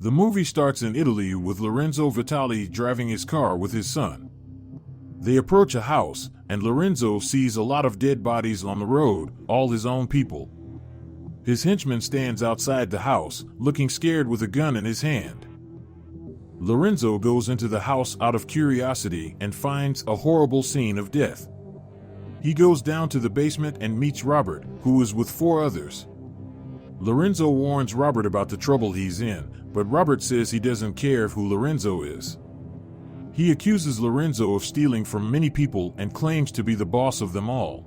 The movie starts in Italy with Lorenzo Vitali driving his car with his son. They approach a house, and Lorenzo sees a lot of dead bodies on the road, all his own people. His henchman stands outside the house, looking scared with a gun in his hand. Lorenzo goes into the house out of curiosity and finds a horrible scene of death. He goes down to the basement and meets Robert, who is with 4 others. Lorenzo warns Robert about the trouble he's in, but Robert says he doesn't care who Lorenzo is. He accuses Lorenzo of stealing from many people and claims to be the boss of them all.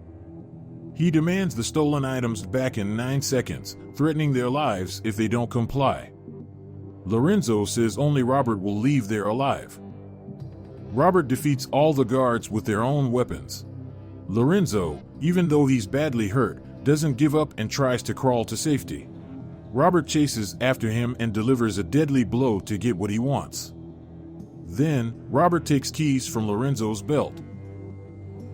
He demands the stolen items back in 9 seconds, threatening their lives if they don't comply. Lorenzo says only Robert will leave there alive. Robert defeats all the guards with their own weapons. Lorenzo, even though he's badly hurt, doesn't give up and tries to crawl to safety. Robert chases after him and delivers a deadly blow to get what he wants. Then, Robert takes keys from Lorenzo's belt.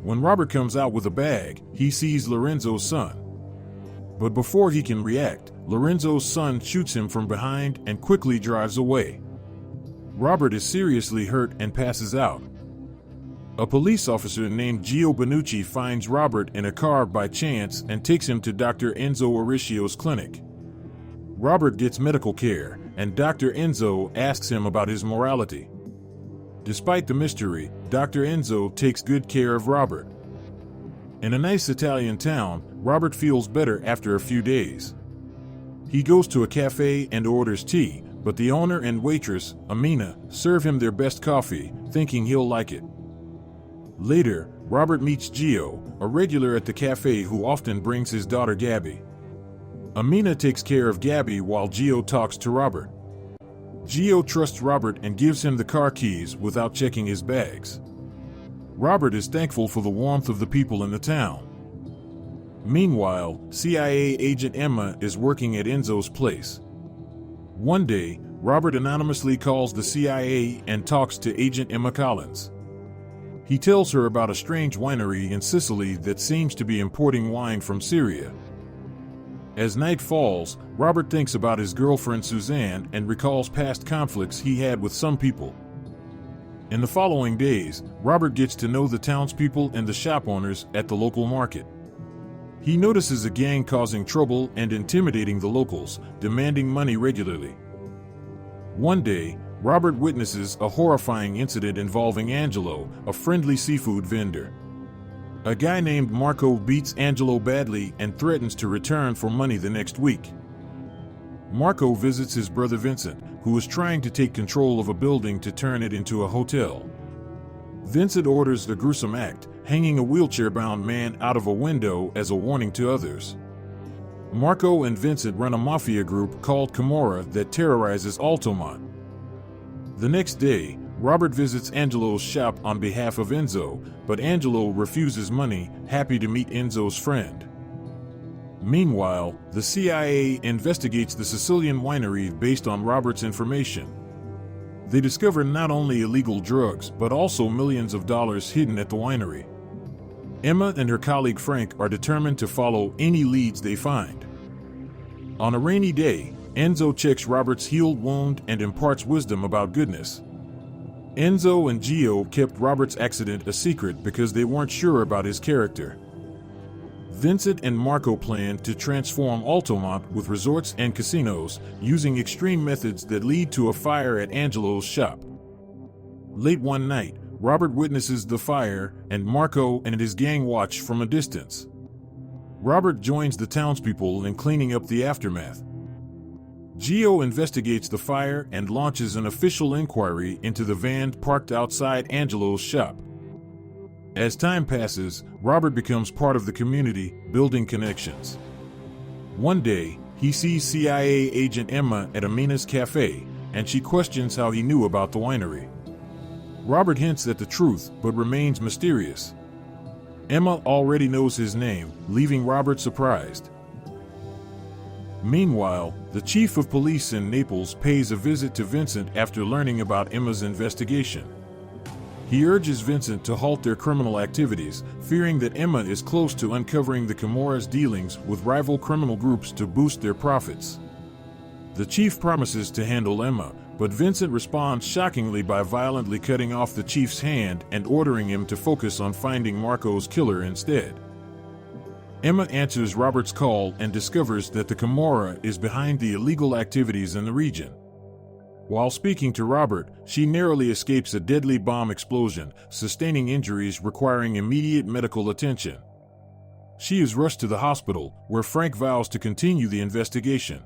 When Robert comes out with a bag, he sees Lorenzo's son. But before he can react, Lorenzo's son shoots him from behind and quickly drives away. Robert is seriously hurt and passes out. A police officer named Gio Benucci finds Robert in a car by chance and takes him to Dr. Enzo Oricchio's clinic. Robert gets medical care, and Dr. Enzo asks him about his morality. Despite the mystery, Dr. Enzo takes good care of Robert. In a nice Italian town, Robert feels better after a few days. He goes to a cafe and orders tea, but the owner and waitress, Amina, serve him their best coffee, thinking he'll like it. Later, Robert meets Gio, a regular at the cafe who often brings his daughter Gabby. Amina takes care of Gabby while Gio talks to Robert. Gio trusts Robert and gives him the car keys without checking his bags. Robert is thankful for the warmth of the people in the town. Meanwhile, CIA agent Emma is working at Enzo's place. One day, Robert anonymously calls the CIA and talks to Agent Emma Collins. He tells her about a strange winery in Sicily that seems to be importing wine from Syria. As night falls, Robert thinks about his girlfriend Suzanne and recalls past conflicts he had with some people. In the following days, Robert gets to know the townspeople and the shop owners at the local market. He notices a gang causing trouble and intimidating the locals, demanding money regularly. One day, Robert witnesses a horrifying incident involving Angelo, a friendly seafood vendor. A guy named Marco beats Angelo badly and threatens to return for money the next week. Marco visits his brother Vincent, who is trying to take control of a building to turn it into a hotel. Vincent orders the gruesome act, hanging a wheelchair-bound man out of a window as a warning to others. Marco and Vincent run a mafia group called Camorra that terrorizes Altamont. The next day, Robert visits Angelo's shop on behalf of Enzo, but Angelo refuses money, happy to meet Enzo's friend. Meanwhile, the CIA investigates the Sicilian winery based on Robert's information. They discover not only illegal drugs but also millions of dollars hidden at the winery. Emma and her colleague Frank are determined to follow any leads they find. On a rainy day, Enzo checks Robert's healed wound and imparts wisdom about goodness. Enzo and Gio kept Robert's accident a secret because they weren't sure about his character. Vincent and Marco planned to transform Altamont with resorts and casinos, using extreme methods that lead to a fire at Angelo's shop. Late one night, Robert witnesses the fire, and Marco and his gang watch from a distance. Robert joins the townspeople in cleaning up the aftermath. Gio investigates the fire and launches an official inquiry into the van parked outside Angelo's shop. As time passes, Robert becomes part of the community, building connections. One day, he sees CIA agent Emma at Amina's cafe, and she questions how he knew about the winery. Robert hints at the truth, but remains mysterious. Emma already knows his name, leaving Robert surprised. Meanwhile, the chief of police in Naples pays a visit to Vincent after learning about Emma's investigation. He urges Vincent to halt their criminal activities, fearing that Emma is close to uncovering the Camorra's dealings with rival criminal groups to boost their profits. The chief promises to handle Emma, but Vincent responds shockingly by violently cutting off the chief's hand and ordering him to focus on finding Marco's killer instead. Emma answers Robert's call and discovers that the Camorra is behind the illegal activities in the region. While speaking to Robert, she narrowly escapes a deadly bomb explosion, sustaining injuries requiring immediate medical attention. She is rushed to the hospital, where Frank vows to continue the investigation.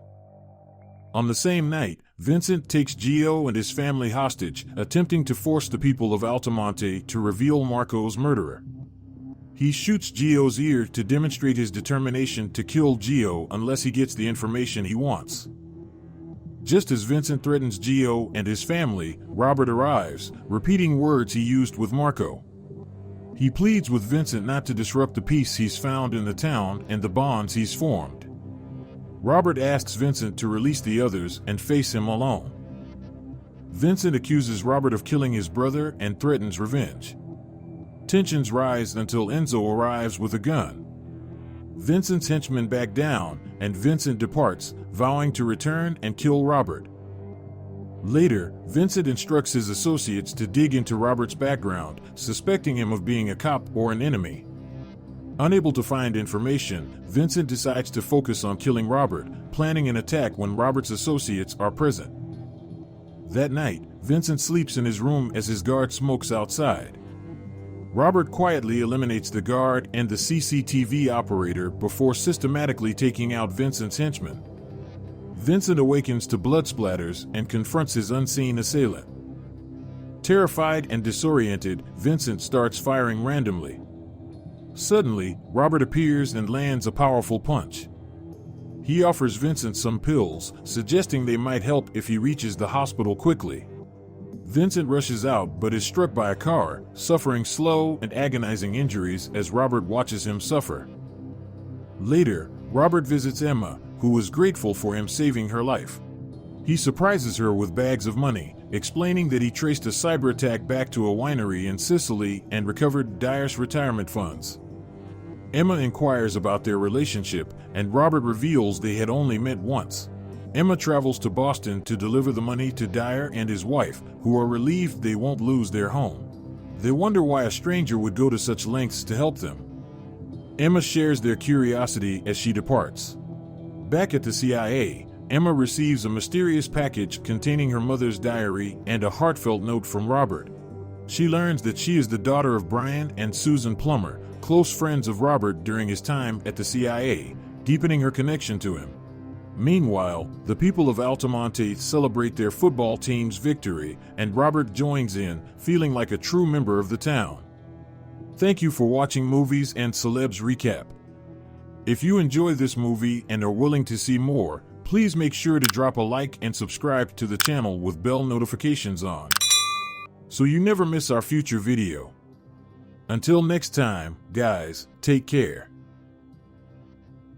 On the same night, Vincent takes Gio and his family hostage, attempting to force the people of Altamonte to reveal Marco's murderer. He shoots Gio's ear to demonstrate his determination to kill Gio unless he gets the information he wants. Just as Vincent threatens Gio and his family, Robert arrives, repeating words he used with Marco. He pleads with Vincent not to disrupt the peace he's found in the town and the bonds he's formed. Robert asks Vincent to release the others and face him alone. Vincent accuses Robert of killing his brother and threatens revenge. Tensions rise until Enzo arrives with a gun. Vincent's henchmen back down, and Vincent departs, vowing to return and kill Robert. Later, Vincent instructs his associates to dig into Robert's background, suspecting him of being a cop or an enemy. Unable to find information, Vincent decides to focus on killing Robert, planning an attack when Robert's associates are present. That night, Vincent sleeps in his room as his guard smokes outside. Robert quietly eliminates the guard and the CCTV operator before systematically taking out Vincent's henchmen. Vincent awakens to blood splatters and confronts his unseen assailant. Terrified and disoriented, Vincent starts firing randomly. Suddenly, Robert appears and lands a powerful punch. He offers Vincent some pills, suggesting they might help if he reaches the hospital quickly. Vincent rushes out but is struck by a car, suffering slow and agonizing injuries as Robert watches him suffer. Later, Robert visits Emma, who is grateful for him saving her life. He surprises her with bags of money, explaining that he traced a cyber attack back to a winery in Sicily and recovered Dyer's retirement funds. Emma inquires about their relationship, and Robert reveals they had only met once. Emma travels to Boston to deliver the money to Dyer and his wife, who are relieved they won't lose their home. They wonder why a stranger would go to such lengths to help them. Emma shares their curiosity as she departs. Back at the CIA, Emma receives a mysterious package containing her mother's diary and a heartfelt note from Robert. She learns that she is the daughter of Brian and Susan Plummer, close friends of Robert during his time at the CIA, deepening her connection to him. Meanwhile, the people of Altamonte celebrate their football team's victory, and Robert joins in, feeling like a true member of the town. Thank you for watching Movies and Celebs Recap. If you enjoy this movie and are willing to see more, please make sure to drop a like and subscribe to the channel with bell notifications on, so you never miss our future video. Until next time, guys, take care.